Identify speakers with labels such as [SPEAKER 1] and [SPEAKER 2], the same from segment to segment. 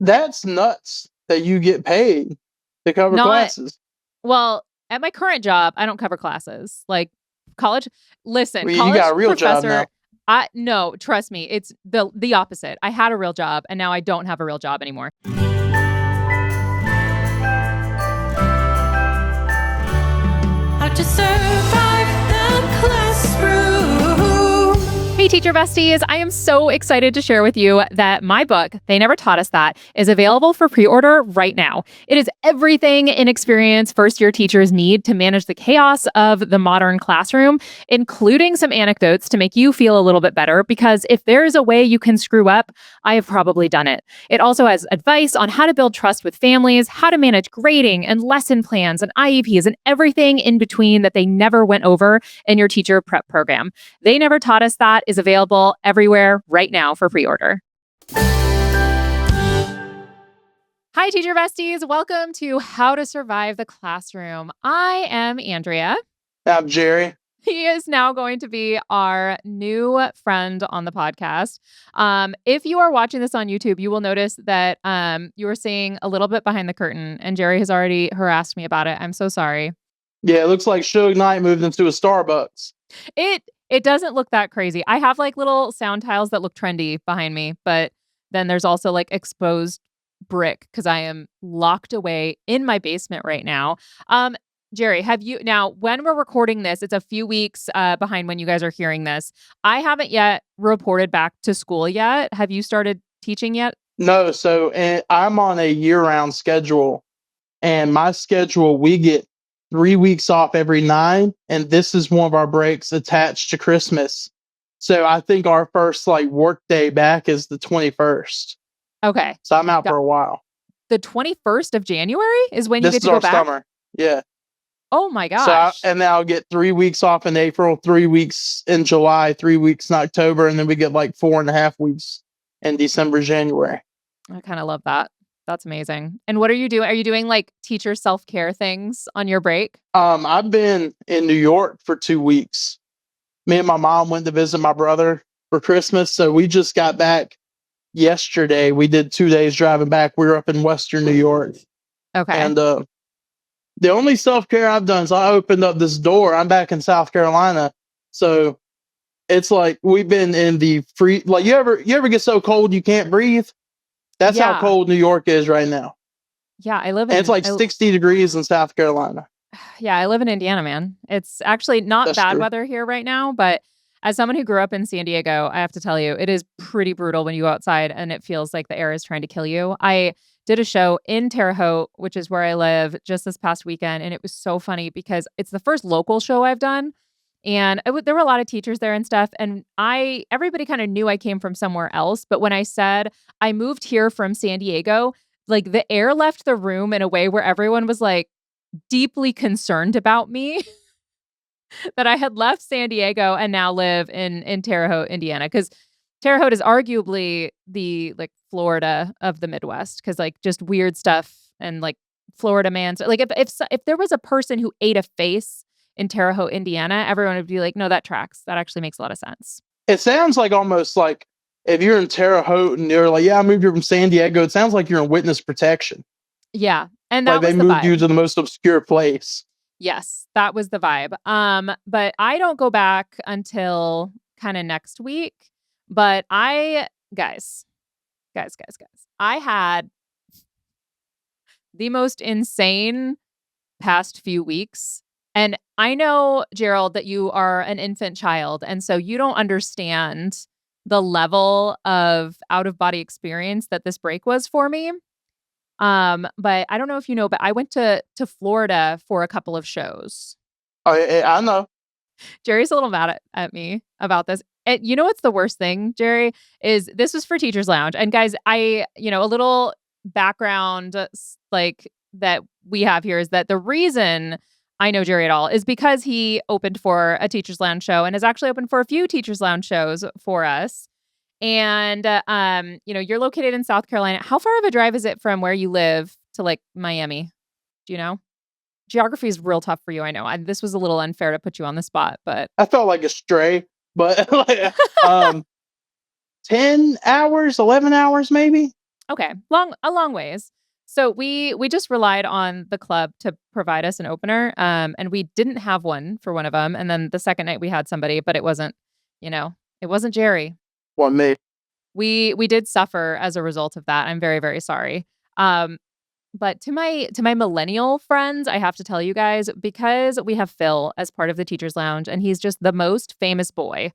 [SPEAKER 1] That's nuts that you get paid to cover
[SPEAKER 2] Not
[SPEAKER 1] classes.
[SPEAKER 2] well, at my current job, I don't cover classes. Like college, listen,
[SPEAKER 1] Well, you got
[SPEAKER 2] college
[SPEAKER 1] a real job
[SPEAKER 2] professor,
[SPEAKER 1] now.
[SPEAKER 2] I no, trust me, it's the opposite. I had a real job and now I don't have a real job anymore.
[SPEAKER 3] How to survive the classroom.
[SPEAKER 2] Hey, teacher besties. I am so excited to share with you that my book, They Never Taught Us That, is available for pre-order right now. It is everything inexperienced first-year teachers need to manage the chaos of the modern classroom, including some anecdotes to make you feel a little bit better, because if there is a way you can screw up, I have probably done it. It also has advice on how to build trust with families, how to manage grading and lesson plans and IEPs and everything in between that they never went over in your teacher prep program. They Never Taught Us That is available everywhere right now for pre-order. Hi, teacher besties. Welcome to How to Survive the Classroom. I am Andrea.
[SPEAKER 1] I'm Gerry.
[SPEAKER 2] He is now going to be our new friend on the podcast. If you are watching this on YouTube, you will notice that you are seeing a little bit behind the curtain, and Gerry has already harassed me about it. I'm so sorry.
[SPEAKER 1] Yeah, it looks like Suge Knight moved into a Starbucks.
[SPEAKER 2] It doesn't look that crazy. I have like little sound tiles that look trendy behind me, but then there's also like exposed brick because I am locked away in my basement right now. Gerry, have you now when we're recording this, it's a few weeks behind when you guys are hearing this. I haven't yet reported back to school yet. Have you started teaching yet?
[SPEAKER 1] No, so I'm on a year-round schedule, and my schedule, we get 3 weeks off every 9, and this is one of our breaks attached to Christmas. So I think our first like work day back is the 21st.
[SPEAKER 2] Okay.
[SPEAKER 1] So I'm out for a while.
[SPEAKER 2] The 21st of January is when you
[SPEAKER 1] This
[SPEAKER 2] get
[SPEAKER 1] is
[SPEAKER 2] to go
[SPEAKER 1] our
[SPEAKER 2] back?
[SPEAKER 1] summer. Yeah.
[SPEAKER 2] Oh my
[SPEAKER 1] So
[SPEAKER 2] gosh.
[SPEAKER 1] and then I'll get 3 weeks off in April, 3 weeks in July, 3 weeks in October, and then we get like 4.5 weeks in December, January.
[SPEAKER 2] I kind of love that. That's amazing. And what are you doing? Are you doing like teacher self-care things on your break?
[SPEAKER 1] I've been in New York for 2 weeks. Me and my mom went to visit my brother for Christmas, so we just got back yesterday. We did 2 days driving back. We were up in Western New York,
[SPEAKER 2] Okay.
[SPEAKER 1] and the only self-care I've done is I opened up this door. I'm back in South Carolina, so it's like we've been in the free. Like you ever get so cold you can't breathe? That's how
[SPEAKER 2] Yeah.
[SPEAKER 1] cold New York is right now,
[SPEAKER 2] Yeah, I live
[SPEAKER 1] and it's
[SPEAKER 2] in
[SPEAKER 1] like 60 degrees in South Carolina.
[SPEAKER 2] yeah, I live in Indiana, man. It's actually not
[SPEAKER 1] That's
[SPEAKER 2] bad
[SPEAKER 1] true.
[SPEAKER 2] weather here right now, but as someone who grew up in San Diego, I have to tell you, it is pretty brutal when you go outside and it feels like the air is trying to kill you. I did a show in Terre Haute, which is where I live, just this past weekend, and it was so funny because it's the first local show I've done. And there were a lot of teachers there and stuff. And everybody kind of knew I came from somewhere else. But when I said I moved here from San Diego, like the air left the room in a way where everyone was like deeply concerned about me that I had left San Diego and now live in Terre Haute, Indiana. Because Terre Haute is arguably the like Florida of the Midwest. Because like just weird stuff and like Florida man. So, like if there was a person who ate a face in Terre Haute, Indiana, everyone would be like, no, that tracks. That actually makes a lot of sense.
[SPEAKER 1] It sounds like almost like if you're in Terre Haute and you're like, yeah, I moved here from San Diego. It sounds like you're in witness protection.
[SPEAKER 2] Yeah. And
[SPEAKER 1] Like
[SPEAKER 2] that
[SPEAKER 1] they
[SPEAKER 2] was the
[SPEAKER 1] moved you
[SPEAKER 2] vibe.
[SPEAKER 1] to the most obscure place.
[SPEAKER 2] Yes, that was the vibe. But I don't go back until kind of next week. But guys, I had the most insane past few weeks. And I know, Gerald, that you are an infant child. And so you don't understand the level of out of body experience that this break was for me. But I don't know if you know, but I went to Florida for a couple of shows.
[SPEAKER 1] I know.
[SPEAKER 2] Gerry's a little mad at me about this. And you know what's the worst thing, Gerry, is this was for Teachers Lounge. And guys, a little background like that we have here is that the reason I know Gerry at all is because he opened for a Teachers Lounge show and has actually opened for a few Teachers Lounge shows for us. And you're located in South Carolina. How far of a drive is it from where you live to like Miami? Do you know? Geography is real tough for you, I know. This was a little unfair to put you on the spot, but
[SPEAKER 1] I felt like a stray, but like 10 hours, 11 hours maybe.
[SPEAKER 2] Okay, a long ways. So we just relied on the club to provide us an opener, and we didn't have one for one of them. And then the second night we had somebody, but it wasn't, it wasn't Gerry.
[SPEAKER 1] What me?
[SPEAKER 2] We did suffer as a result of that. I'm very, very sorry. Um, but to my millennial friends, I have to tell you guys, because we have Phil as part of the Teachers Lounge, and he's just the most famous boy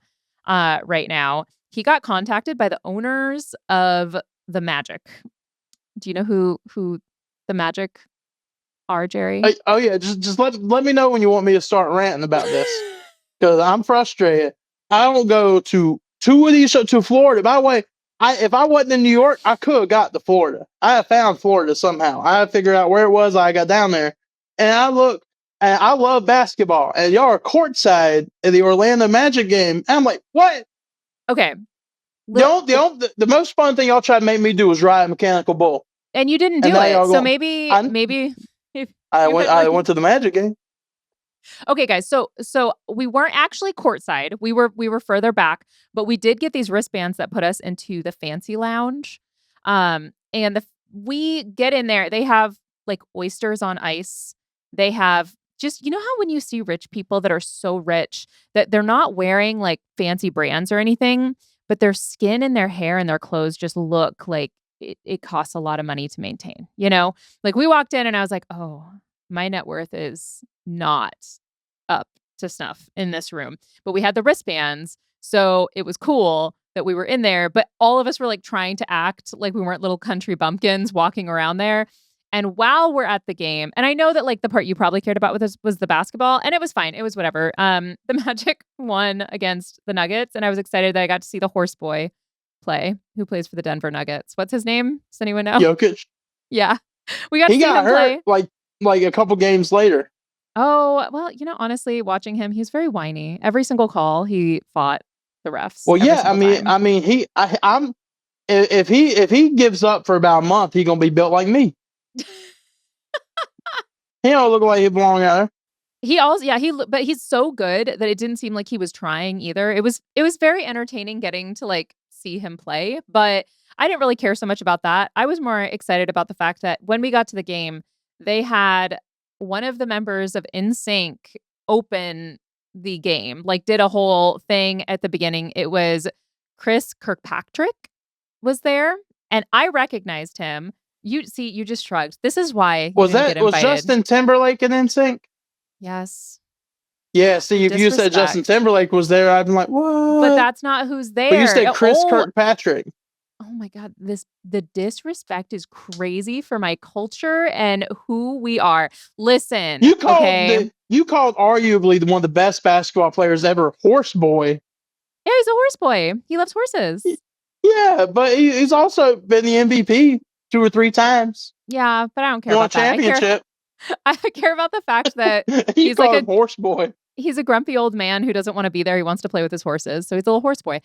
[SPEAKER 2] right now. He got contacted by the owners of the Magic. Do you know who the Magic are, Gerry?
[SPEAKER 1] Oh yeah, just let me know when you want me to start ranting about this, because I'm frustrated. I don't go to two of these to Florida. By the way, if I wasn't in New York, I could have got to Florida. I have found Florida somehow. I figured out where it was. I got down there, and I look, and I love basketball, and y'all are courtside in the Orlando Magic game. And I'm like, what?
[SPEAKER 2] Okay.
[SPEAKER 1] The most fun thing y'all tried to make me do was ride a mechanical bull.
[SPEAKER 2] And you didn't do
[SPEAKER 1] And now
[SPEAKER 2] it.
[SPEAKER 1] y'all
[SPEAKER 2] So
[SPEAKER 1] going,
[SPEAKER 2] maybe if
[SPEAKER 1] I
[SPEAKER 2] you
[SPEAKER 1] went
[SPEAKER 2] had,
[SPEAKER 1] I
[SPEAKER 2] like-
[SPEAKER 1] went to the Magic game.
[SPEAKER 2] Okay, guys. So we weren't actually courtside. We were further back, but we did get these wristbands that put us into the fancy lounge. And we get in there. They have like oysters on ice. They have just, you know how when you see rich people that are so rich that they're not wearing like fancy brands or anything, but their skin and their hair and their clothes just look like it costs a lot of money to maintain. Like we walked in and I was like, oh, my net worth is not up to snuff in this room. But we had the wristbands, so it was cool that we were in there. But all of us were like trying to act like we weren't little country bumpkins walking around there. And while we're at the game, and I know that like the part you probably cared about with us was the basketball, and it was fine. It was whatever. The Magic won against the Nuggets, and I was excited that I got to see the horse boy play, who plays for the Denver Nuggets. What's his name? Does anyone know?
[SPEAKER 1] Jokic.
[SPEAKER 2] Yeah. We got to
[SPEAKER 1] He
[SPEAKER 2] see
[SPEAKER 1] got
[SPEAKER 2] him play.
[SPEAKER 1] hurt like a couple games later.
[SPEAKER 2] Oh, well, honestly, watching him, he's very whiny. Every single call, he fought the refs.
[SPEAKER 1] Well,
[SPEAKER 2] every
[SPEAKER 1] yeah,
[SPEAKER 2] single time.
[SPEAKER 1] I mean, I'm if he gives up for about a month, he's gonna be built like me. He don't look like he belong out there.
[SPEAKER 2] He also, yeah, but he's so good that it didn't seem like he was trying either. It was very entertaining getting to like see him play, but I didn't really care so much about that. I was more excited about the fact that when we got to the game, they had one of the members of Nsync open the game, like did a whole thing at the beginning. It was Chris Kirkpatrick was there, and I recognized him. You just shrugged. This is why you
[SPEAKER 1] Was
[SPEAKER 2] didn't get invited.
[SPEAKER 1] Justin Timberlake in NSYNC?
[SPEAKER 2] Yes.
[SPEAKER 1] Yeah. See, if you said Justin
[SPEAKER 2] Disrespect.
[SPEAKER 1] Timberlake was there, I'd be like, what?
[SPEAKER 2] But that's not who's there.
[SPEAKER 1] But you said Chris Kirkpatrick.
[SPEAKER 2] Oh my God, the disrespect is crazy for my culture and who we are. Listen,
[SPEAKER 1] You called
[SPEAKER 2] okay?
[SPEAKER 1] you called arguably one of the best basketball players ever, Horse Boy.
[SPEAKER 2] Yeah, he's a horse boy. He loves horses.
[SPEAKER 1] Yeah, but he's also been the MVP 2 or 3 times.
[SPEAKER 2] Yeah, but I don't care
[SPEAKER 1] Won a
[SPEAKER 2] about that.
[SPEAKER 1] championship.
[SPEAKER 2] I care about the fact that
[SPEAKER 1] He's like a horse boy.
[SPEAKER 2] he's a grumpy old man who doesn't want to be there. He wants to play with his horses, so he's a little horse boy.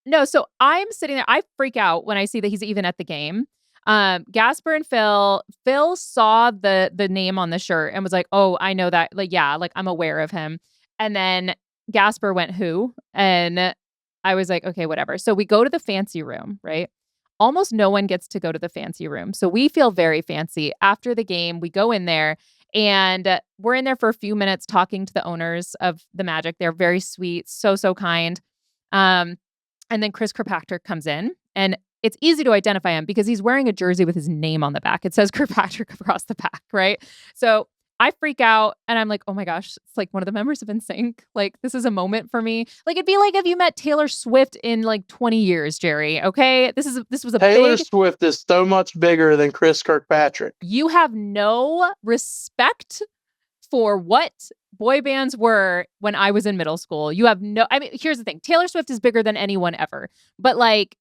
[SPEAKER 2] No, so I'm sitting there. I freak out when I see that he's even at the game. Gasper and Phil saw the name on the shirt and was like, "Oh, I know that. Like, yeah, like I'm aware of him." And then Gasper went, "Who?" And I was like, "Okay, whatever." So we go to the fancy room, right? Almost no one gets to go to the fancy room. So we feel very fancy. After the game, we go in there and we're in there for a few minutes talking to the owners of the Magic. They're very sweet, so kind. And then Chris Kirkpatrick comes in, and it's easy to identify him because he's wearing a jersey with his name on the back. It says Kirkpatrick across the back, right? So I freak out and I'm like, oh my gosh, it's like one of the members of Nsync. Like, this is a moment for me. Like, it'd be like if you met Taylor Swift in like 20 years, Gerry. Okay. This was a
[SPEAKER 1] Taylor Swift is so much bigger than Chris Kirkpatrick.
[SPEAKER 2] You have no respect for what boy bands were when I was in middle school. You have I mean, here's the thing. Taylor Swift is bigger than anyone ever. But like,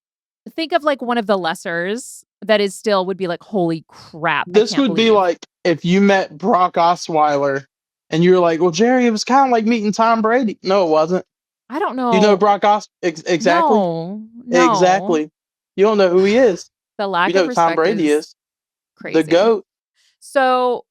[SPEAKER 2] think of like one of the lessers that is still would be like, holy crap.
[SPEAKER 1] This would be like if you met Brock Osweiler and you're like, well, Gerry, it was kind of like meeting Tom Brady. No, it wasn't.
[SPEAKER 2] I don't know.
[SPEAKER 1] You know Brock exactly?
[SPEAKER 2] No.
[SPEAKER 1] Exactly. You don't know who he is.
[SPEAKER 2] The lack
[SPEAKER 1] you know
[SPEAKER 2] of respect
[SPEAKER 1] Tom Brady is
[SPEAKER 2] crazy.
[SPEAKER 1] the GOAT.
[SPEAKER 2] So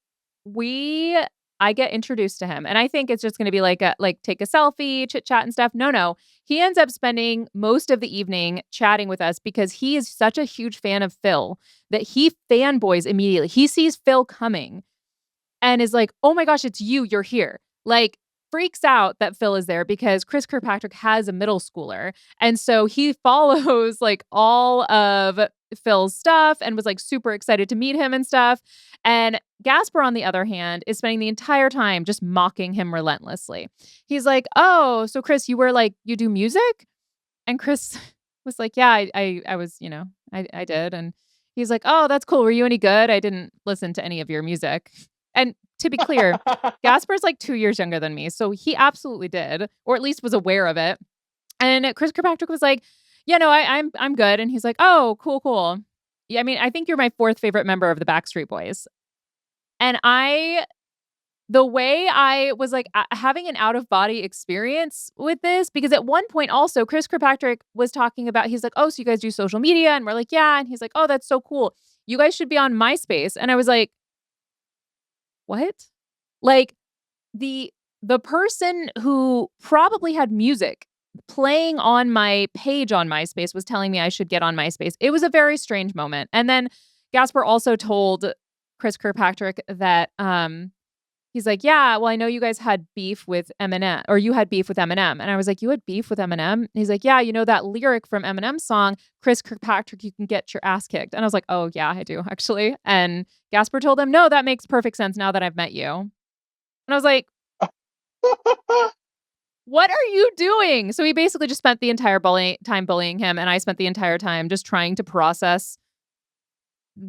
[SPEAKER 2] I get introduced to him, and I think it's just going to be like take a selfie, chit chat and stuff. No. He ends up spending most of the evening chatting with us because he is such a huge fan of Phil that he fanboys immediately. He sees Phil coming and is like, "Oh my gosh, it's you. You're here." Like, freaks out that Phil is there because Chris Kirkpatrick has a middle schooler. And so he follows like all of Phil's stuff and was like super excited to meet him and stuff. And Gasper, on the other hand, is spending the entire time just mocking him relentlessly. He's like, "Oh, so Chris, you do music?" And Chris was like, "Yeah, I was, I did." And he's like, "Oh, that's cool. Were you any good? I didn't listen to any of your music." And to be clear, Gasper's like 2 years younger than me, so he absolutely did, or at least was aware of it. And Chris Kirkpatrick was like, "Yeah, no, I'm good." And he's like, "Oh, cool. Yeah, I mean, I think you're my fourth favorite member of the Backstreet Boys." And the way I was like having an out of body experience with this, because at one point also Chris Kirkpatrick was talking about, he's like, "Oh, so you guys do social media?" And we're like, "Yeah." And he's like, "Oh, that's so cool. You guys should be on MySpace." And I was like, "What?" Like the person who probably had music playing on my page on MySpace was telling me I should get on MySpace. It was a very strange moment. And then Gasper also told Chris Kirkpatrick that he's like, "Yeah, well, I know you guys had beef with Eminem, or you had beef with Eminem." And I was like, "You had beef with Eminem?" And he's like, "Yeah, you know that lyric from Eminem's song, Chris Kirkpatrick, you can get your ass kicked." And I was like, "Oh, yeah, I do, actually." And Gasper told him, "No, that makes perfect sense now that I've met you." And I was like, "What are you doing?" So he basically just spent the entire time bullying him, and I spent the entire time just trying to process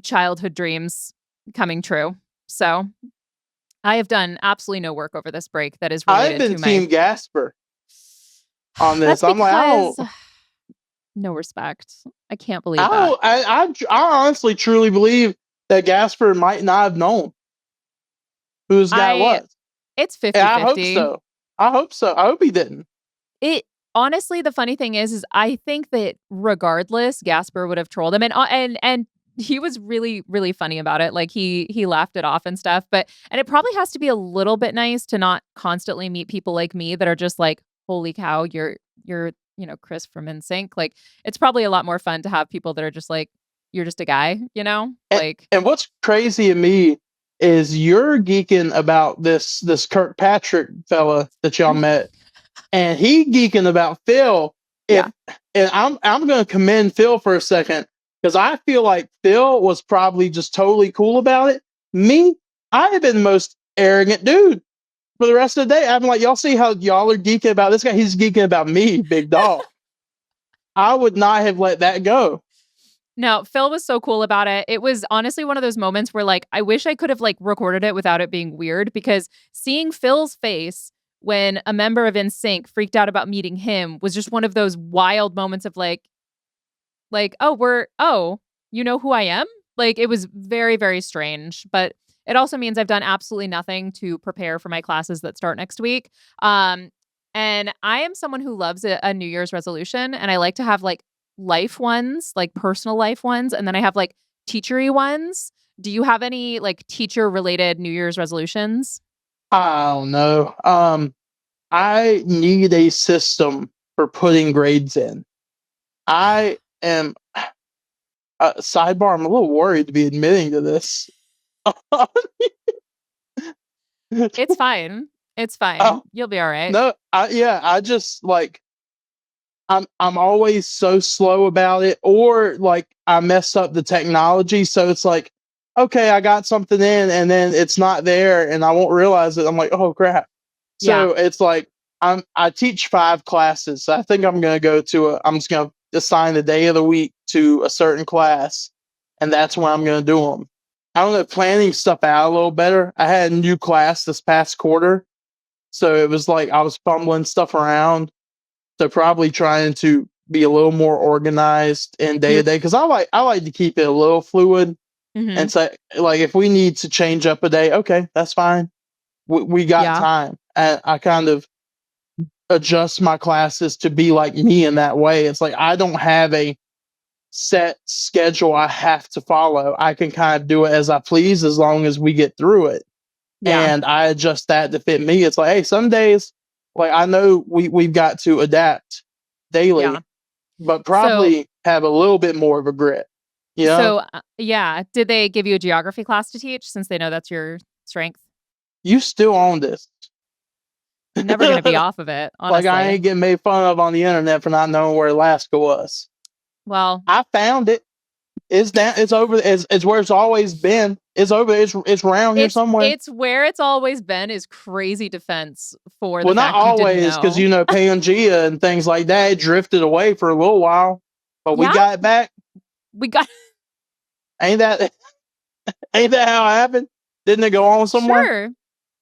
[SPEAKER 2] childhood dreams coming true. So I have done absolutely no work over this break that is
[SPEAKER 1] I've
[SPEAKER 2] related
[SPEAKER 1] been
[SPEAKER 2] to
[SPEAKER 1] Team Gasper on this.
[SPEAKER 2] That's
[SPEAKER 1] I'm like,
[SPEAKER 2] because no respect. I can't believe that.
[SPEAKER 1] I honestly truly believe that Gasper might not have known who this guy was.
[SPEAKER 2] It's
[SPEAKER 1] And I hope
[SPEAKER 2] 50-50.
[SPEAKER 1] so. I hope he didn't.
[SPEAKER 2] It honestly, the funny thing is I think that regardless, Gasper would have trolled him, and he was really, really funny about it. Like he laughed it off and stuff. And it probably has to be a little bit nice to not constantly meet people like me that are just like, "Holy cow, you're Chris from Nsync." Like, it's probably a lot more fun to have people that are just like, "You're just a guy,"
[SPEAKER 1] And what's crazy to me is you're geeking about this Kirkpatrick fella that y'all met, and he geeking about Phil.
[SPEAKER 2] Yeah.
[SPEAKER 1] And I'm gonna commend Phil for a second, because I feel like Phil was probably just totally cool about it. Me, I have been the most arrogant dude for the rest of the day. I'm like, y'all see how y'all are geeking about this guy? He's geeking about me, big dog. I would not have let that go.
[SPEAKER 2] No, Phil was so cool about it. It was honestly one of those moments where like I wish I could have like recorded it without it being weird, because seeing Phil's face when a member of Nsync freaked out about meeting him was just one of those wild moments of like, oh, you know who I am? Like, it was very, very strange, but it also means I've done absolutely nothing to prepare for my classes that start next week. And I am someone who loves a New Year's resolution, and I like to have like life ones, like personal life ones, and then I have like teachery ones. Do you have any like teacher related New Year's resolutions?
[SPEAKER 1] I don't know. I need a system for putting grades in. I am sidebar. I'm a little worried to be admitting to this.
[SPEAKER 2] It's fine. It's fine.
[SPEAKER 1] Oh,
[SPEAKER 2] You'll be all right.
[SPEAKER 1] no, I just like I'm always so slow about it, or like I mess up the technology, so it's like, okay, I got something in and then it's not there and I won't realize it. I'm like, oh crap. So it's like I teach 5 classes. So I think I'm just gonna assign the day of the week to a certain class, and that's when I'm gonna do them. I don't know, planning stuff out a little better. I had a new class this past quarter, so it was like I was fumbling stuff around. So probably trying to be a little more organized in day to day, because I like to keep it a little fluid.
[SPEAKER 2] Mhm.
[SPEAKER 1] And say, like, if we need to change up a day, okay, that's fine. We got
[SPEAKER 2] Yeah.
[SPEAKER 1] time. And I kind of adjust my classes to be like me in that way. It's like I don't have a set schedule I have to follow. I can kind of do it as I please as long as we get through it.
[SPEAKER 2] Yeah.
[SPEAKER 1] and I adjust that to fit me. It's like, hey, some days, like I know we've got to adapt daily,
[SPEAKER 2] Yeah.
[SPEAKER 1] but probably have a little bit more of a grit. You know,
[SPEAKER 2] So, yeah. Did they give you a geography class to teach since they know that's your strength?
[SPEAKER 1] you still own this.
[SPEAKER 2] I'm never going to be off of it,
[SPEAKER 1] Like I
[SPEAKER 2] honestly.
[SPEAKER 1] ain't getting made fun of on the internet for not knowing where Alaska was.
[SPEAKER 2] Well,
[SPEAKER 1] I found it. It's down. It's over. It's where it's always been. It's over. It's around here somewhere.
[SPEAKER 2] it's where it's always been is crazy defense for the
[SPEAKER 1] Well, not
[SPEAKER 2] fact you didn't
[SPEAKER 1] always, because
[SPEAKER 2] know.
[SPEAKER 1] Pangea and things like that it drifted away for a little while, but we
[SPEAKER 2] Yeah.
[SPEAKER 1] got it back.
[SPEAKER 2] We got
[SPEAKER 1] Ain't that ain't that how it happened? Didn't it go on somewhere?
[SPEAKER 2] sure.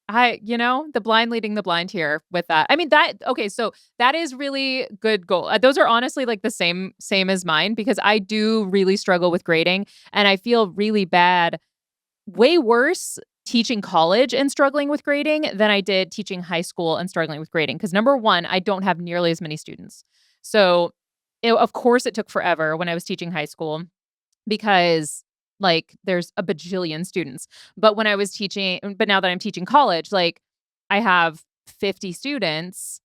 [SPEAKER 2] The blind leading the blind here with that. I mean okay, so that is really good goal. Those are honestly like the same as mine because I do really struggle with grading and I feel really bad, way worse teaching college and struggling with grading than I did teaching high school and struggling with grading because number 1, I don't have nearly as many students. So, of course it took forever when I was teaching high school because like there's a bajillion students. But now that I'm teaching college, like I have 50 students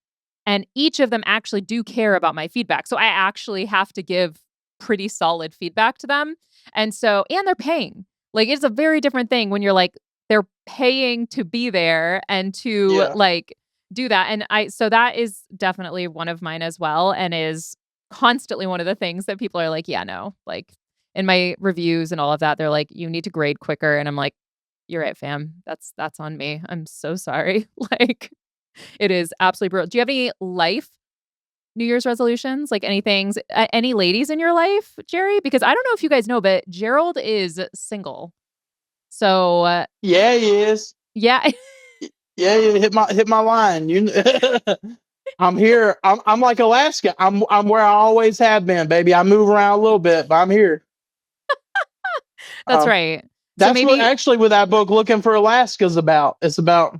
[SPEAKER 2] and each of them actually do care about my feedback. So I actually have to give pretty solid feedback to them. And they're paying. Like it's a very different thing when you're like they're paying to be there and to
[SPEAKER 1] Yeah.
[SPEAKER 2] like do that. And so that is definitely one of mine as well and is constantly one of the things that people are like, yeah, no, like in my reviews and all of that, they're like, you need to grade quicker. And I'm like, you're right, fam. That's on me. I'm so sorry. Like, it is absolutely brutal. Do you have any life New Year's resolutions? Like any ladies in your life, Gerry? Because I don't know if you guys know, but Gerald is single. So,
[SPEAKER 1] Yeah, he is.
[SPEAKER 2] yeah.
[SPEAKER 1] Yeah, you hit my line. I'm here. I'm like Alaska. I'm where I always have been, baby. I move around a little bit, but I'm here.
[SPEAKER 2] That's
[SPEAKER 1] Um,
[SPEAKER 2] right. So
[SPEAKER 1] that's what
[SPEAKER 2] maybe
[SPEAKER 1] actually what that book Looking for Alaska's about. It's about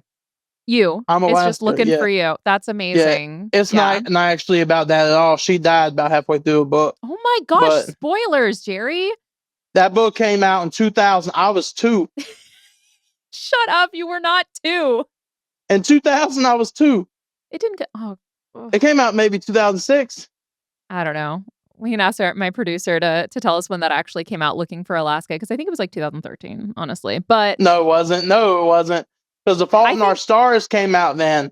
[SPEAKER 1] I'm
[SPEAKER 2] it's just
[SPEAKER 1] Alaska.
[SPEAKER 2] looking
[SPEAKER 1] Yeah.
[SPEAKER 2] for you. That's
[SPEAKER 1] Yeah.
[SPEAKER 2] amazing.
[SPEAKER 1] It's
[SPEAKER 2] Yeah.
[SPEAKER 1] not actually about that at all. She died about halfway through a book.
[SPEAKER 2] Oh my gosh,
[SPEAKER 1] But
[SPEAKER 2] spoilers, Gerry.
[SPEAKER 1] that book came out in 2000. I was 2.
[SPEAKER 2] Shut up. You were not 2.
[SPEAKER 1] In 2000, I was 2.
[SPEAKER 2] It didn't get
[SPEAKER 1] It came out maybe 2006.
[SPEAKER 2] I don't know. We can ask my producer to tell us when that actually came out, Looking for Alaska, because I think it was like 2013, honestly. But
[SPEAKER 1] No, it wasn't. Because The Fault in Our Stars came out then.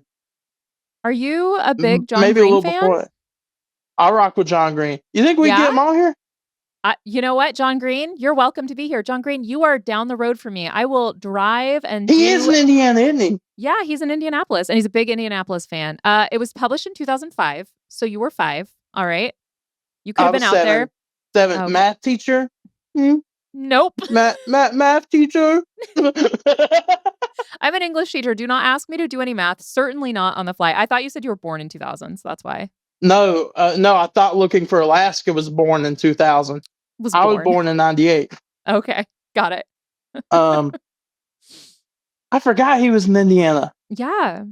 [SPEAKER 2] Are you a big John
[SPEAKER 1] Maybe a
[SPEAKER 2] Green
[SPEAKER 1] little
[SPEAKER 2] fan?
[SPEAKER 1] before that. I rock with John Green. You think we get him on here?
[SPEAKER 2] You know what, John Green? You're welcome to be here. John Green, you are down the road from me. I will drive and
[SPEAKER 1] He is in Indiana, isn't he?
[SPEAKER 2] Yeah, he's in Indianapolis, and he's a big Indianapolis fan. It was published in 2005, so you were 5. All right. You could have been out
[SPEAKER 1] 7.
[SPEAKER 2] there.
[SPEAKER 1] 7.
[SPEAKER 2] Okay.
[SPEAKER 1] Math teacher?
[SPEAKER 2] Nope.
[SPEAKER 1] Math teacher?
[SPEAKER 2] I'm an English teacher. Do not ask me to do any math. Certainly not on the fly. I thought you said you were born in 2000, so that's why.
[SPEAKER 1] No, I thought Looking for Alaska was born in 2000. I was born in 98.
[SPEAKER 2] Okay, got it.
[SPEAKER 1] I forgot he was in Indiana.
[SPEAKER 2] Yeah,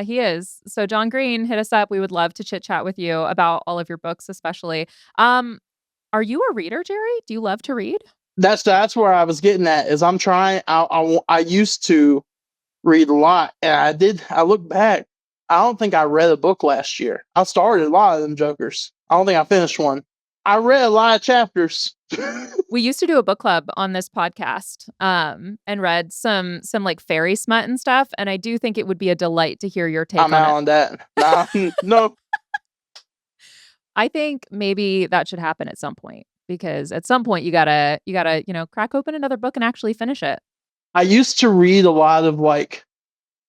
[SPEAKER 2] he is. So John Green, hit us up. We would love to chit chat with you about all of your books, especially. Are you a reader, Gerry? Do you love to read?
[SPEAKER 1] That's where I was getting at. Is I'm trying. I used to read a lot, and I look back. I don't think I read a book last year. I started a lot of them jokers. I don't think I finished one. I read a lot of chapters.
[SPEAKER 2] We used to do a book club on this podcast, and read some like fairy smut and stuff. And I do think it would be a delight to hear your take
[SPEAKER 1] I'm
[SPEAKER 2] on
[SPEAKER 1] out
[SPEAKER 2] it.
[SPEAKER 1] on that. No.
[SPEAKER 2] I think maybe that should happen at some point because at some point you gotta crack open another book and actually finish it.
[SPEAKER 1] I used to read a lot of like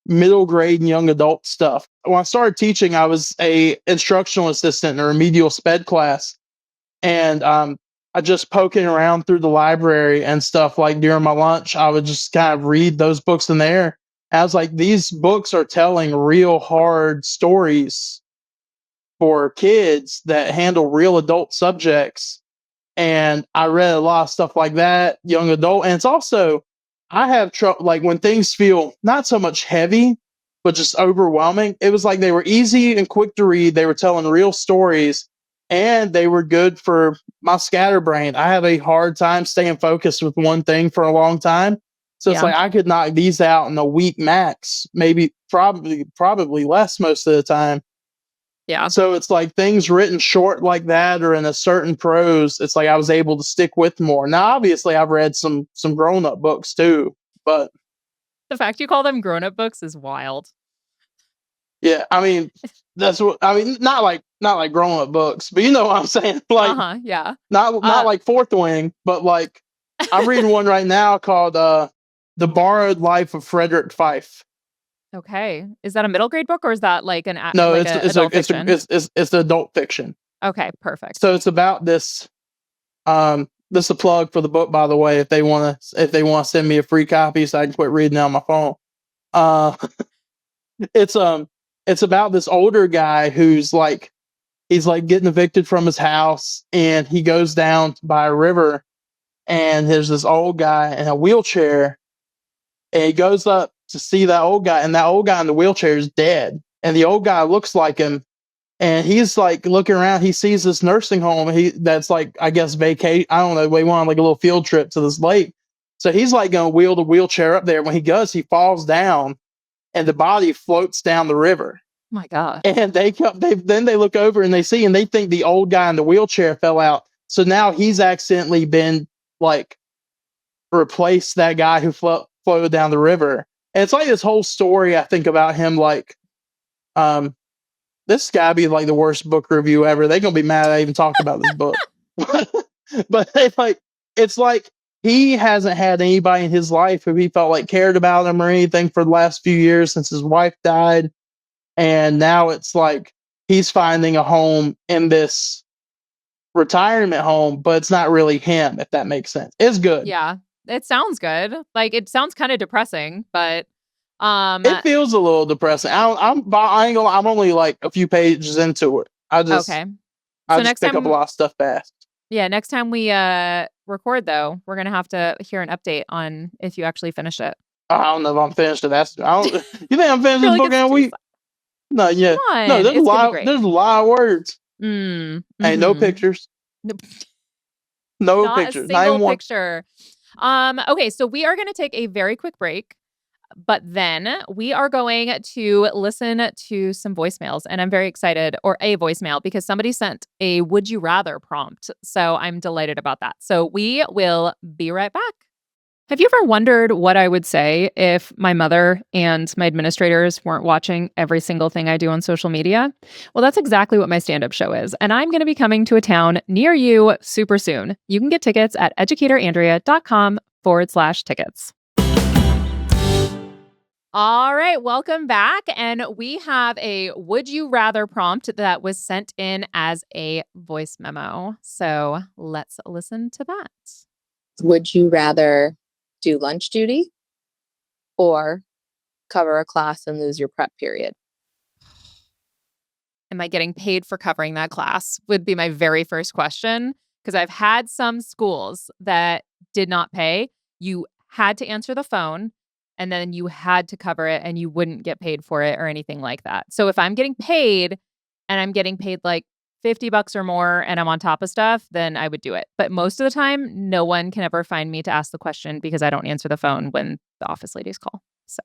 [SPEAKER 1] middle grade and young adult stuff. When I started teaching, I was a instructional assistant in a remedial sped class, and I just poking around through the library and stuff like during my lunch, I would just kind of read those books in there. And I was like, these books are telling real hard stories for kids that handle real adult subjects. And I read a lot of stuff like that, young adult. And it's also, I have trouble, like when things feel not so much heavy, but just overwhelming. It was like they were easy and quick to read. They were telling real stories and they were good for my scatterbrain. I have a hard time staying focused with one thing for a long time. So it's
[SPEAKER 2] Yeah.
[SPEAKER 1] like I could knock these out in a week max, maybe probably less most of the time.
[SPEAKER 2] Yeah.
[SPEAKER 1] So it's like things written short like that or in a certain prose, it's like I was able to stick with more. Now obviously I've read some grown-up books too, but
[SPEAKER 2] The fact you call them grown-up books is wild.
[SPEAKER 1] yeah, I mean that's what I mean, not like grown-up books, but you know what I'm saying? Like
[SPEAKER 2] Yeah.
[SPEAKER 1] not like Fourth Wing, but like I'm reading one right now called The Borrowed Life of Frederick Fife.
[SPEAKER 2] Okay. Is that a middle grade book or is that like
[SPEAKER 1] No,
[SPEAKER 2] like a adult fiction?
[SPEAKER 1] it's adult fiction.
[SPEAKER 2] Okay, perfect.
[SPEAKER 1] So it's about this. This is a plug for the book, by the way. If they want to send me a free copy, so I can quit reading it on my phone. Uh, it's about this older guy who's like he's like getting evicted from his house, and he goes down by a river, and there's this old guy in a wheelchair, and he goes up to see that old guy, and that old guy in the wheelchair is dead, and the old guy looks like him. And he's like looking around. He sees this nursing home. That's like I guess vacate. I don't know. We went on like a little field trip to this lake. So he's like going to wheel the wheelchair up there. When he does, he falls down, and the body floats down the river.
[SPEAKER 2] Oh my God.
[SPEAKER 1] And then they look over and they see, and they think the old guy in the wheelchair fell out. So now he's accidentally been like replaced that guy who floated down the river. And it's like this whole story. I think about him like, this guy be like the worst book review ever. They're gonna be mad I even talked about this book. But it's like he hasn't had anybody in his life who he felt like cared about him or anything for the last few years since his wife died. And now it's like he's finding a home in this retirement home, but it's not really him, if that makes sense. It's good.
[SPEAKER 2] Yeah. It sounds good. Like it sounds kind of depressing, but
[SPEAKER 1] It feels a little depressing. I ain't gonna lie, I'm only like a few pages into it.
[SPEAKER 2] okay.
[SPEAKER 1] I
[SPEAKER 2] So
[SPEAKER 1] just
[SPEAKER 2] next
[SPEAKER 1] pick up a
[SPEAKER 2] time,
[SPEAKER 1] lot of stuff fast.
[SPEAKER 2] yeah, next time we record though, we're gonna have to hear an update on if you actually finish it.
[SPEAKER 1] I don't know if I'm finished. You think I'm finished this
[SPEAKER 2] Really
[SPEAKER 1] book in a
[SPEAKER 2] gets
[SPEAKER 1] week? No, yeah.
[SPEAKER 2] Come on,
[SPEAKER 1] No, there's a
[SPEAKER 2] it's gonna be
[SPEAKER 1] lot.
[SPEAKER 2] great.
[SPEAKER 1] There's a lot of words. Hey, no
[SPEAKER 2] Mhm.
[SPEAKER 1] pictures.
[SPEAKER 2] Nope.
[SPEAKER 1] No
[SPEAKER 2] Not a
[SPEAKER 1] pictures. Not even
[SPEAKER 2] single
[SPEAKER 1] one.
[SPEAKER 2] picture. Okay, so we are gonna take a very quick break. But then we are going to listen to some voicemails, and I'm very excited, or a voicemail, because somebody sent a would you rather prompt. So I'm delighted about that. So we will be right back. Have you ever wondered what I would say if my mother and my administrators weren't watching every single thing I do on social media? Well, that's exactly what my stand-up show is, and I'm going to be coming to a town near you super soon. You can get tickets at educatorandrea.com/tickets. All right, welcome back. And we have a would you rather prompt that was sent in as a voice memo. So let's listen to that.
[SPEAKER 4] Would you rather do lunch duty or cover a class and lose your prep period?
[SPEAKER 2] Am I getting paid for covering that class? Would be my very first question. Because I've had some schools that did not pay. You had to answer the phone, and then you had to cover it, and you wouldn't get paid for it or anything like that. So if I'm getting paid and I'm getting paid like $50 or more and I'm on top of stuff, then I would do it. But most of the time, no one can ever find me to ask the question because I don't answer the phone when the office ladies call. So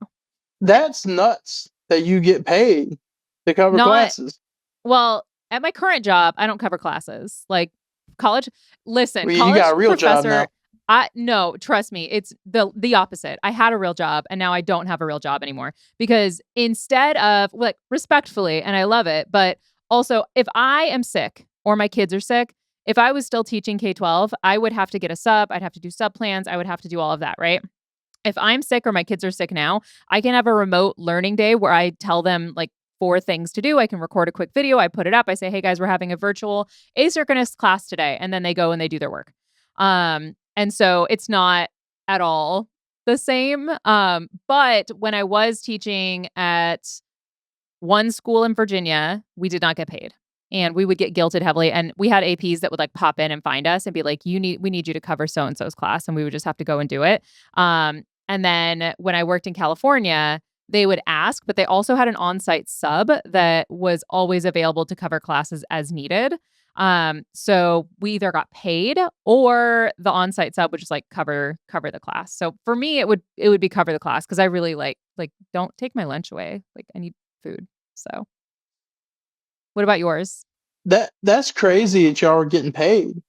[SPEAKER 1] That's nuts that you get paid to cover
[SPEAKER 2] Not-
[SPEAKER 1] classes.
[SPEAKER 2] well, at my current job, I don't cover classes. Like college, listen,
[SPEAKER 1] Well, you
[SPEAKER 2] college
[SPEAKER 1] got a real job
[SPEAKER 2] professor.
[SPEAKER 1] now.
[SPEAKER 2] No, trust me, it's the opposite. I had a real job and now I don't have a real job anymore because instead of like respectfully, and I love it, but also if I am sick or my kids are sick, if I was still teaching K-12, I would have to get a sub. I'd have to do sub plans. I would have to do all of that, right? If I'm sick or my kids are sick now, I can have a remote learning day where I tell them like 4 things to do. I can record a quick video. I put it up. I say, hey guys, we're having a virtual asynchronous class today. And then they go and they do their work. And so it's not at all the same. But when I was teaching at one school in Virginia, we did not get paid. And we would get guilted heavily. And we had APs that would like pop in and find us and be like, we need you to cover so-and-so's class. And we would just have to go and do it. And then when I worked in California, they would ask, but they also had an on-site sub that was always available to cover classes as needed. So we either got paid or the on-site sub would just like cover the class. So for me, it would be cover the class because I really like don't take my lunch away. Like I need food. So what about yours?
[SPEAKER 1] That's crazy that y'all are getting paid.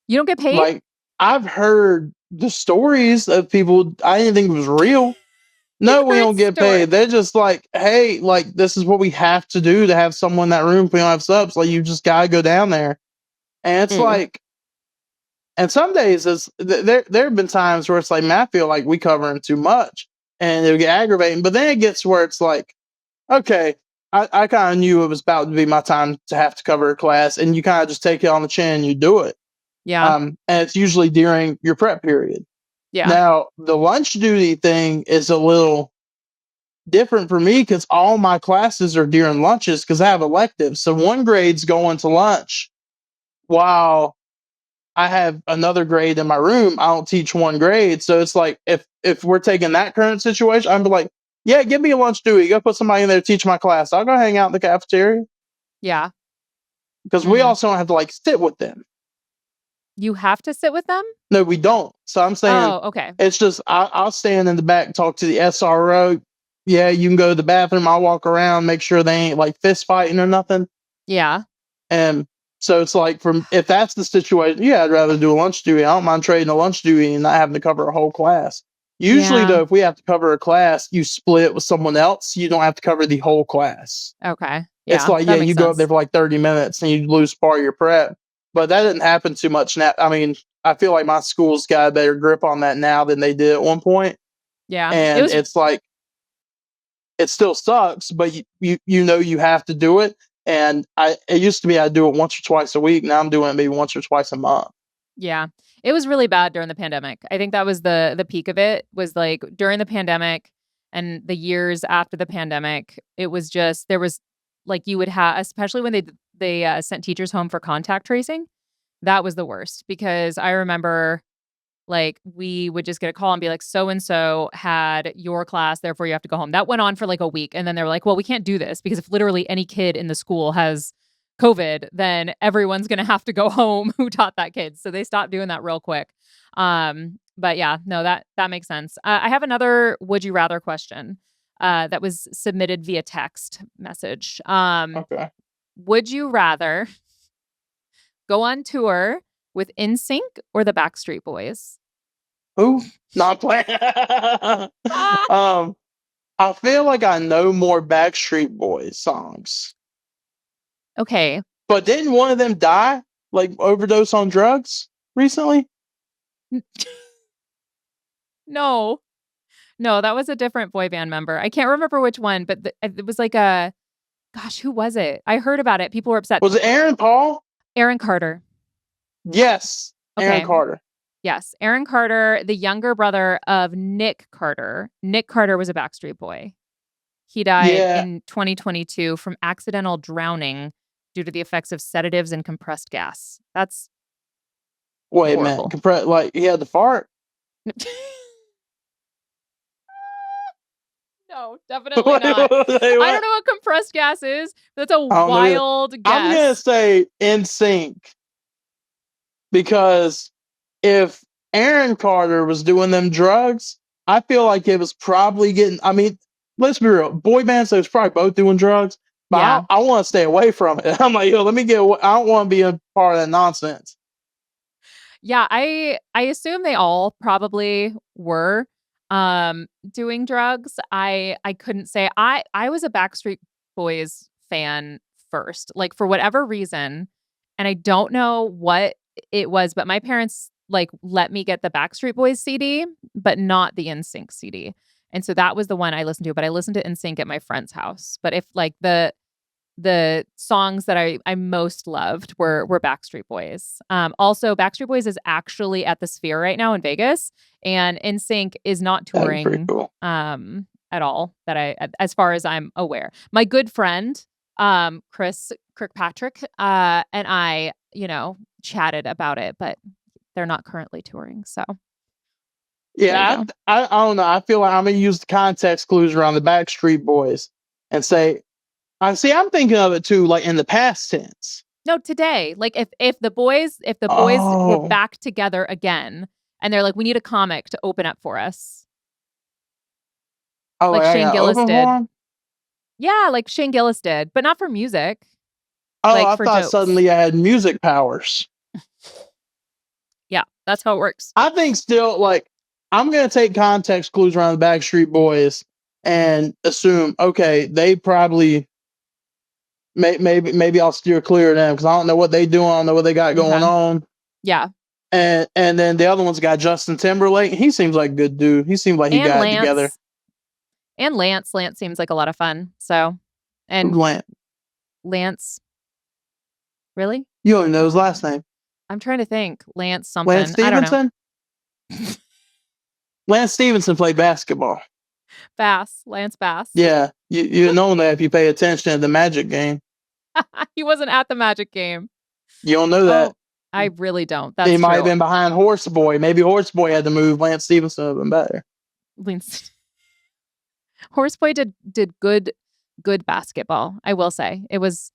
[SPEAKER 2] You don't get paid?
[SPEAKER 1] Like I've heard the stories of people. I didn't think it was real. No,
[SPEAKER 2] You've
[SPEAKER 1] we
[SPEAKER 2] heard
[SPEAKER 1] don't get
[SPEAKER 2] stories.
[SPEAKER 1] paid. They're just like, hey, like this is what we have to do to have someone in that room. If we don't have subs, like you just gotta go down there. And it's like, and some days there have been times where it's like, man, I feel like we covering too much, and it'll get aggravating. But then it gets where it's like, okay, I kind of knew it was about to be my time to have to cover a class, and you kind of just take it on the chin and you do it.
[SPEAKER 2] Yeah.
[SPEAKER 1] And it's usually during your prep period.
[SPEAKER 2] Yeah.
[SPEAKER 1] Now the lunch duty thing is a little different for me because all my classes are during lunches because I have electives. So one grade's going to lunch while I have another grade in my room. I don't teach one grade. So it's like if we're taking that current situation, I'm like, yeah, give me a lunch duty. Go put somebody in there to teach my class. I'll go hang out in the cafeteria.
[SPEAKER 2] Yeah.
[SPEAKER 1] Because we also don't have to like sit with them.
[SPEAKER 2] You have to sit with them?
[SPEAKER 1] No, we don't. So I'm saying,
[SPEAKER 2] Oh, okay.
[SPEAKER 1] it's just I'll stand in the back and talk to the SRO. Yeah, you can go to the bathroom. I'll walk around, make sure they ain't like fist fighting or nothing.
[SPEAKER 2] Yeah.
[SPEAKER 1] And so it's like, if that's the situation, yeah, I'd rather do a lunch duty. I don't mind trading a lunch duty and not having to cover a whole class. Usually, though, if we have to cover a class, you split it with someone else. You don't have to cover the whole class.
[SPEAKER 2] Okay. Yeah,
[SPEAKER 1] it's like, yeah, you go up there for like 30 minutes and you lose part of your prep. But that didn't happen too much now. I mean, I feel like my school's got a better grip on that now than they did at one point.
[SPEAKER 2] Yeah.
[SPEAKER 1] And it's like, it still sucks, but you know you have to do it. And it used to be I'd do it once or twice a week. Now I'm doing it maybe once or twice a month.
[SPEAKER 2] Yeah. It was really bad during the pandemic. I think that was the peak of it, was like during the pandemic and the years after the pandemic. It was just, there was like, you would have, especially when they sent teachers home for contact tracing. That was the worst because I remember like we would just get a call and be like, so-and-so had your class, therefore you have to go home. That went on for like a week. And then they were like, well, we can't do this because if literally any kid in the school has COVID, then everyone's going to have to go home who taught that kid. So they stopped doing that real quick. But yeah, no, that makes sense. I have another would you rather question that was submitted via text message.
[SPEAKER 1] Okay.
[SPEAKER 2] Would you rather go on tour with Nsync or the Backstreet Boys?
[SPEAKER 1] Who? Not playing. I feel like I know more Backstreet Boys songs.
[SPEAKER 2] Okay.
[SPEAKER 1] But didn't one of them die? Like overdose on drugs recently?
[SPEAKER 2] No, that was a different boy band member. I can't remember which one, but it was like gosh, who was it? I heard about it. People were upset.
[SPEAKER 1] Was it Aaron Paul?
[SPEAKER 2] Aaron Carter.
[SPEAKER 1] Yes. Aaron
[SPEAKER 2] Okay.
[SPEAKER 1] Carter.
[SPEAKER 2] Yes. Aaron Carter, the younger brother of Nick Carter. Nick Carter was a Backstreet Boy. He died in 2022 from accidental drowning due to the effects of sedatives and compressed gas. That's
[SPEAKER 1] Wait
[SPEAKER 2] horrible.
[SPEAKER 1] a minute. Like he had the fart?
[SPEAKER 2] No, definitely not. I don't know what compressed gas is. That's a wild guess.
[SPEAKER 1] I'm going to say Nsync. Because if Aaron Carter was doing them drugs, I feel like it was probably getting, I mean, let's be real, boy bands, they was probably both doing drugs, but
[SPEAKER 2] Yeah.
[SPEAKER 1] I want to stay away from it. I'm like, yo, let me get away. I don't want to be a part of that nonsense.
[SPEAKER 2] Yeah, I assume they all probably were doing drugs. I couldn't say. I was a Backstreet Boys fan first, like for whatever reason, and I don't know what it was, but my parents like let me get the Backstreet Boys CD, but not the Nsync CD. And so that was the one I listened to, but I listened to Nsync at my friend's house. But if like the songs that I most loved were Backstreet Boys. Also, Backstreet Boys is actually at the Sphere right now in Vegas, and Nsync is not touring
[SPEAKER 1] Cool.
[SPEAKER 2] at all as far as I'm aware. My good friend Kirkpatrick and I, chatted about it, but they're not currently touring. So
[SPEAKER 1] yeah, I don't know. I feel like I'm gonna use the context clues around the Backstreet Boys and say, I'm thinking of it too, like in the past tense.
[SPEAKER 2] No, today. Like if the boys were
[SPEAKER 1] Oh.
[SPEAKER 2] back together again and they're like, we need a comic to open up for us.
[SPEAKER 1] Oh,
[SPEAKER 2] Like
[SPEAKER 1] like I
[SPEAKER 2] Shane
[SPEAKER 1] got
[SPEAKER 2] Gillis
[SPEAKER 1] open
[SPEAKER 2] did.
[SPEAKER 1] for him?
[SPEAKER 2] Yeah, like Shane Gillis did, but not for music.
[SPEAKER 1] Oh,
[SPEAKER 2] Like
[SPEAKER 1] I
[SPEAKER 2] for
[SPEAKER 1] thought
[SPEAKER 2] jokes.
[SPEAKER 1] suddenly I had music powers.
[SPEAKER 2] Yeah, that's how it works.
[SPEAKER 1] I think still, like, I'm gonna take context clues around the Backstreet Boys and assume, okay, they probably maybe I'll steer clear of them because I don't know what they do. I don't know what they got going
[SPEAKER 2] Okay.
[SPEAKER 1] on.
[SPEAKER 2] Yeah.
[SPEAKER 1] And then the other one's got Justin Timberlake. He seems like a good dude. He seems like he
[SPEAKER 2] And
[SPEAKER 1] got it together.
[SPEAKER 2] Lance seems like a lot of fun. So, and Lance, really?
[SPEAKER 1] You don't even know his last name.
[SPEAKER 2] I'm trying to think. Lance something.
[SPEAKER 1] Lance
[SPEAKER 2] I don't know.
[SPEAKER 1] Stevenson? Lance Stevenson played basketball.
[SPEAKER 2] Lance Bass.
[SPEAKER 1] Yeah, you know that if you pay attention to the Magic game.
[SPEAKER 2] He wasn't at the Magic game.
[SPEAKER 1] You don't know that.
[SPEAKER 2] Oh, I really don't. That's
[SPEAKER 1] He might have
[SPEAKER 2] true.
[SPEAKER 1] been behind Horse Boy. Maybe Horse Boy had to move. Lance Stevenson would have been better.
[SPEAKER 2] Horseboy did good basketball. I will say it was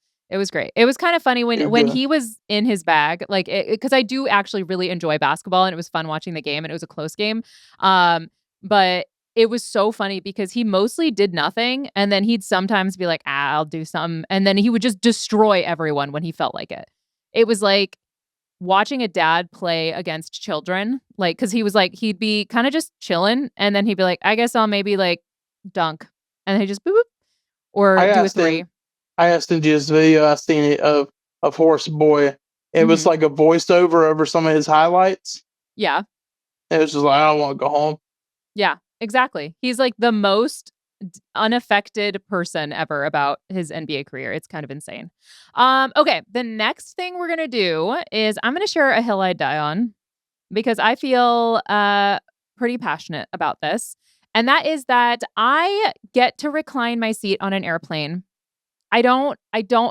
[SPEAKER 2] great. It was kind of funny when he was in his bag, like because I do actually really enjoy basketball and it was fun watching the game and it was a close game. But it was so funny because he mostly did nothing and then he'd sometimes be like, I'll do something, and then he would just destroy everyone when he felt like it. It was like watching a dad play against children, like because he was like he'd be kind of just chilling and then he'd be like, I guess I'll maybe like dunk, and he just boop, boop or do a three.
[SPEAKER 1] I asked him just video I seen it of Horse Boy. It was like a voiceover over some of his highlights.
[SPEAKER 2] Yeah.
[SPEAKER 1] It was just like, I don't want to go home.
[SPEAKER 2] Yeah, exactly. He's like the most unaffected person ever about his NBA career. It's kind of insane. Okay, the next thing we're gonna do is I'm gonna share a hill I'd die on because I feel pretty passionate about this. And that is that I get to recline my seat on an airplane. I don't,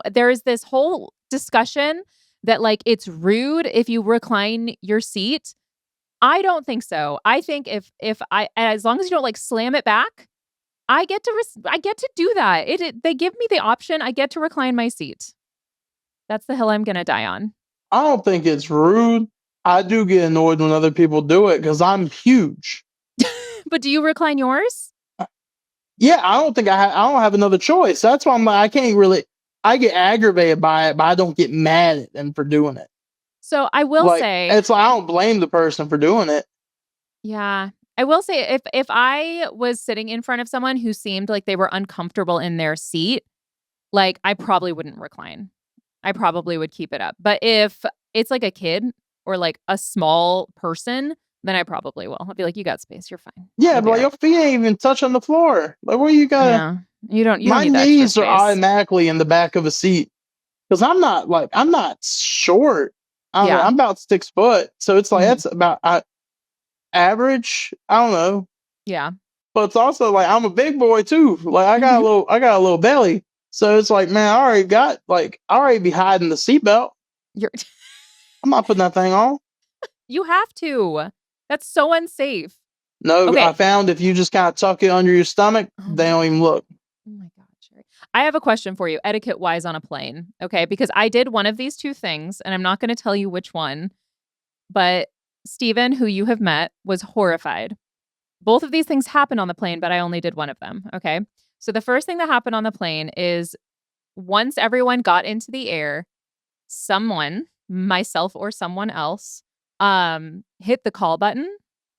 [SPEAKER 2] there is this whole discussion that like it's rude if you recline your seat. I don't think so. I think if I, as long as you don't like slam it back, I get to do that. They give me the option. I get to recline my seat. That's the hill I'm going to die on.
[SPEAKER 1] I don't think it's rude. I do get annoyed when other people do it because I'm huge.
[SPEAKER 2] But do you recline yours?
[SPEAKER 1] Yeah, I don't think I don't have another choice. That's why I'm like, I can't really. I get aggravated by it, but I don't get mad at them for doing it.
[SPEAKER 2] So I will say
[SPEAKER 1] it's like I don't blame the person for doing it.
[SPEAKER 2] Yeah. I will say if I was sitting in front of someone who seemed like they were uncomfortable in their seat, like I probably wouldn't recline. I probably would keep it up. But if it's like a kid or like a small person, then I probably will. I'll be like, you got space, you're fine.
[SPEAKER 1] Yeah, but your feet ain't even touching the floor. Like, where you got?
[SPEAKER 2] Yeah, you don't.
[SPEAKER 1] My
[SPEAKER 2] need
[SPEAKER 1] knees are automatically in the back of a seat because I'm not short. I'm about 6 foot, so it's like that's about average. I don't know.
[SPEAKER 2] Yeah,
[SPEAKER 1] but it's also like I'm a big boy too. Like I got a little belly, so it's like, man, I already be hiding the seatbelt. I'm not putting that thing on.
[SPEAKER 2] You have to. That's so unsafe.
[SPEAKER 1] No, okay. I found if you just kind of tuck it under your stomach, they don't even look.
[SPEAKER 2] Oh my God, Gerry. I have a question for you, etiquette-wise on a plane, okay? Because I did one of these two things, and I'm not going to tell you which one, but Steven, who you have met, was horrified. Both of these things happened on the plane, but I only did one of them, okay? So the first thing that happened on the plane is once everyone got into the air, someone, myself or someone else, hit the call button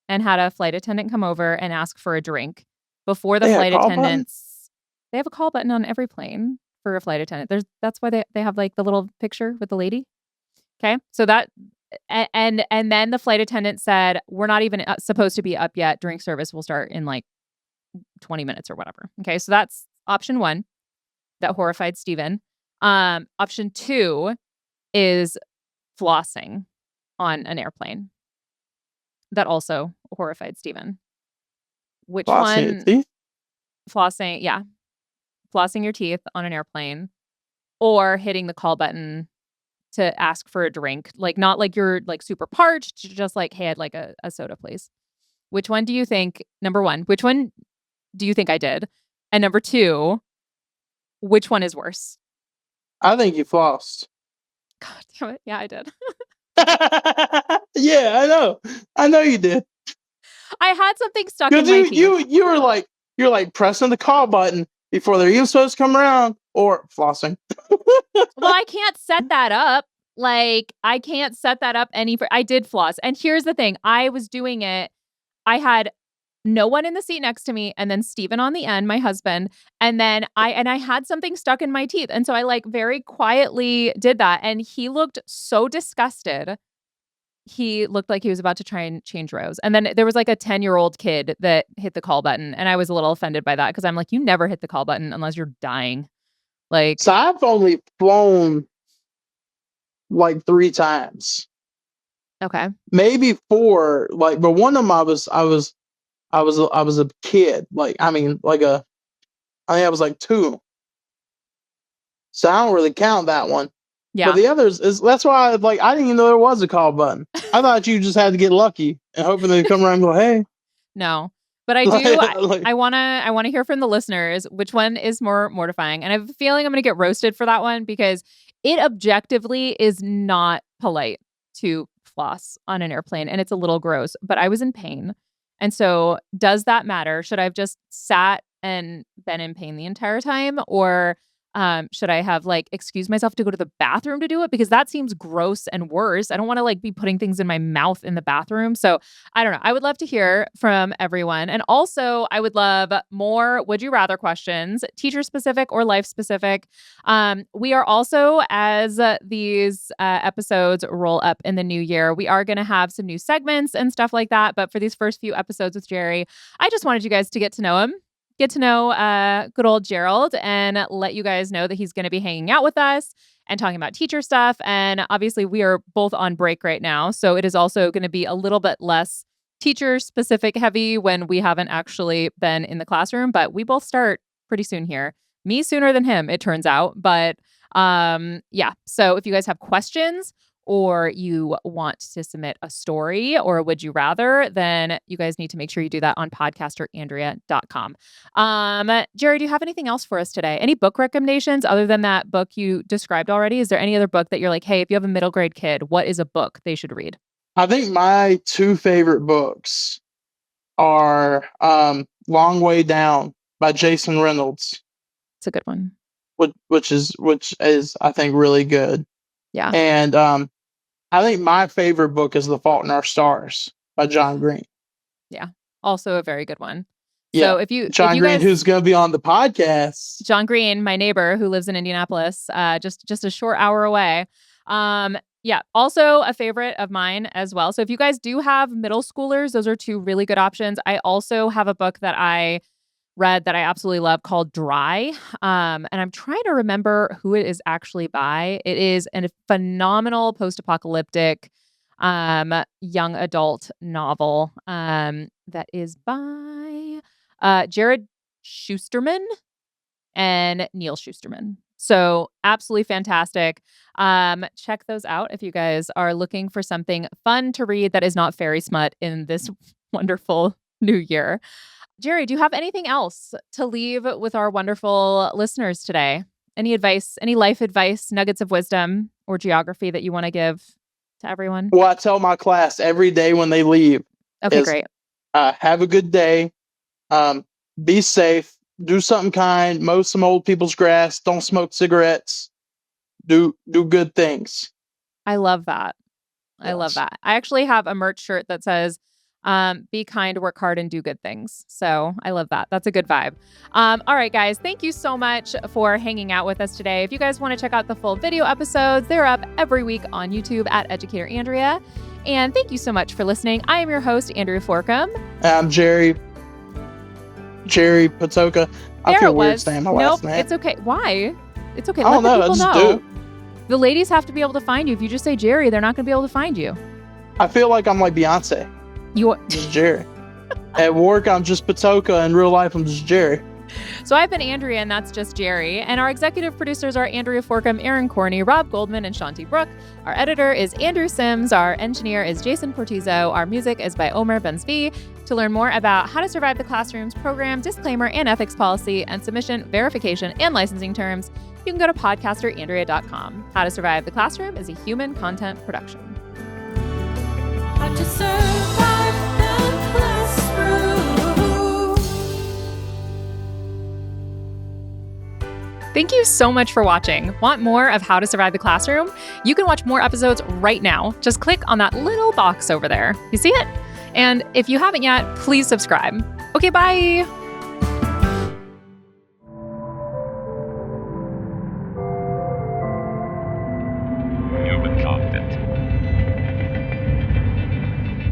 [SPEAKER 2] and had a flight attendant come over and ask for a drink before the flight attendants. They have a call button on every plane for a flight attendant. That's why they have like the little picture with the lady. Okay. So that, and then the flight attendant said, we're not even supposed to be up yet. Drink service will start in like 20 minutes or whatever. Okay. So that's option one that horrified Steven. Option two is flossing on an airplane. That also horrified Steven. Which one? Flossing, yeah. Flossing your teeth on an airplane or hitting the call button to ask for a drink. Like not like you're like super parched, just like, hey, I'd like a soda, please. Which one do you think, number one, which one do you think I did? And number two, which one is worse?
[SPEAKER 1] I think you flossed.
[SPEAKER 2] God damn it. Yeah, I did.
[SPEAKER 1] Yeah, I know. I know you did.
[SPEAKER 2] I had something stuck in
[SPEAKER 1] Because
[SPEAKER 2] my teeth.
[SPEAKER 1] you were like, you're like pressing the call button before they're even supposed to come around or flossing.
[SPEAKER 2] Well, I can't set that up. Like, I can't set that up I did floss. And here's the thing. I was doing it. I had no one in the seat next to me, and then Steven on the end, my husband. And then I had something stuck in my teeth. And so I like very quietly did that. And he looked so disgusted. He looked like he was about to try and change rows. And then there was like a 10-year-old kid that hit the call button. And I was a little offended by that because I'm like, you never hit the call button unless you're dying. Like,
[SPEAKER 1] So I've only flown like 3 times,
[SPEAKER 2] okay.
[SPEAKER 1] maybe 4. Like, but one of them I was a kid. Like, I mean, I think I was like 2. So I don't really count that one.
[SPEAKER 2] Yeah.
[SPEAKER 1] But the others that's why I didn't even know there was a call button. I thought you just had to get lucky and hoping they'd come around and go, hey.
[SPEAKER 2] No. But I do I want to hear from the listeners which one is more mortifying. And I have a feeling I'm going to get roasted for that one because it objectively is not polite to floss on an airplane and it's a little gross, but I was in pain. And so does that matter? Should I have just sat and been in pain the entire time, or should I have excused myself to go to the bathroom to do it? Because that seems gross and worse. I don't want to be putting things in my mouth in the bathroom. So I don't know. I would love to hear from everyone. And also I would love more would you rather questions, teacher specific or life specific. We are also, as these episodes roll up in the new year, we are going to have some new segments and stuff like that. But for these first few episodes with Gerry, I just wanted you guys to get to know him. Get to know good old Gerald and let you guys know that he's going to be hanging out with us and talking about teacher stuff. And obviously we are both on break right now. So it is also going to be a little bit less teacher specific heavy when we haven't actually been in the classroom, but we both start pretty soon here. Me sooner than him, it turns out. But yeah. So if you guys have questions or you want to submit a story or would you rather, then you guys need to make sure you do that on podcasterandrea.com. Gerry, do you have anything else for us today? Any book recommendations other than that book you described already? Is there any other book that you're like, hey, if you have a middle grade kid, what is a book they should read?
[SPEAKER 1] I think my 2 favorite books are Long Way Down by Jason Reynolds.
[SPEAKER 2] It's a good one.
[SPEAKER 1] Which is I think really good.
[SPEAKER 2] Yeah.
[SPEAKER 1] And I think my favorite book is The Fault in Our Stars by John Green.
[SPEAKER 2] Yeah. Also a very good one.
[SPEAKER 1] Yeah.
[SPEAKER 2] So if you
[SPEAKER 1] Green,
[SPEAKER 2] guys,
[SPEAKER 1] who's going to be on the podcast.
[SPEAKER 2] John Green, my neighbor who lives in Indianapolis, just a short hour away. Yeah. Also a favorite of mine as well. So if you guys do have middle schoolers, those are 2 really good options. I also have a book that I read that I absolutely love called Dry. And I'm trying to remember who it is actually by. It is a phenomenal post-apocalyptic young adult novel that is by Jared Schusterman and Neil Schusterman. So absolutely fantastic. Check those out if you guys are looking for something fun to read that is not fairy smut in this wonderful new year. Gerry, do you have anything else to leave with our wonderful listeners today? Any advice, any life advice, nuggets of wisdom or geography that you want to give to everyone?
[SPEAKER 1] Well, I tell my class every day when they leave.
[SPEAKER 2] Okay, great.
[SPEAKER 1] Have a good day. Be safe. Do something kind. Mow some old people's grass. Don't smoke cigarettes. Do good things.
[SPEAKER 2] I love that.
[SPEAKER 1] Yes.
[SPEAKER 2] I love that. I actually have a merch shirt that says, be kind, work hard, and do good things. So I love that. That's a good vibe. All right, guys, thank you so much for hanging out with us today. If you guys want to check out the full video episodes, they're up every week on YouTube at Educator Andrea. And thank you so much for listening. I am your host, Andrea Forcum.
[SPEAKER 1] I'm Gerry Patoka. I feel weird saying my last name.
[SPEAKER 2] It's okay. Why? It's okay.
[SPEAKER 1] I don't know.
[SPEAKER 2] Let the people
[SPEAKER 1] I
[SPEAKER 2] know.
[SPEAKER 1] just do.
[SPEAKER 2] The ladies have to be able to find you. If you just say Gerry, they're not going to be able to find you.
[SPEAKER 1] I feel like I'm like Beyonce. Just Gerry. At work, I'm just Patoka. In real life, I'm just Gerry.
[SPEAKER 2] So I've been Andrea, and that's just Gerry. And our executive producers are Andrea Forcum, Aaron Corney, Rob Goldman, and Shanti Brooke. Our editor is Andrew Sims. Our engineer is Jason Portizo. Our music is by Omer Benzvi. To learn more about how to survive the classroom's program, disclaimer, and ethics policy, and submission, verification, and licensing terms, you can go to podcasterandrea.com. How to Survive the Classroom is a human content production.
[SPEAKER 3] How to survive the classroom.
[SPEAKER 2] Thank you so much for watching. Want more of How to Survive the Classroom? You can watch more episodes right now. Just click on that little box over there. You see it? And if you haven't yet, please subscribe. Okay, bye.
[SPEAKER 5] Human content.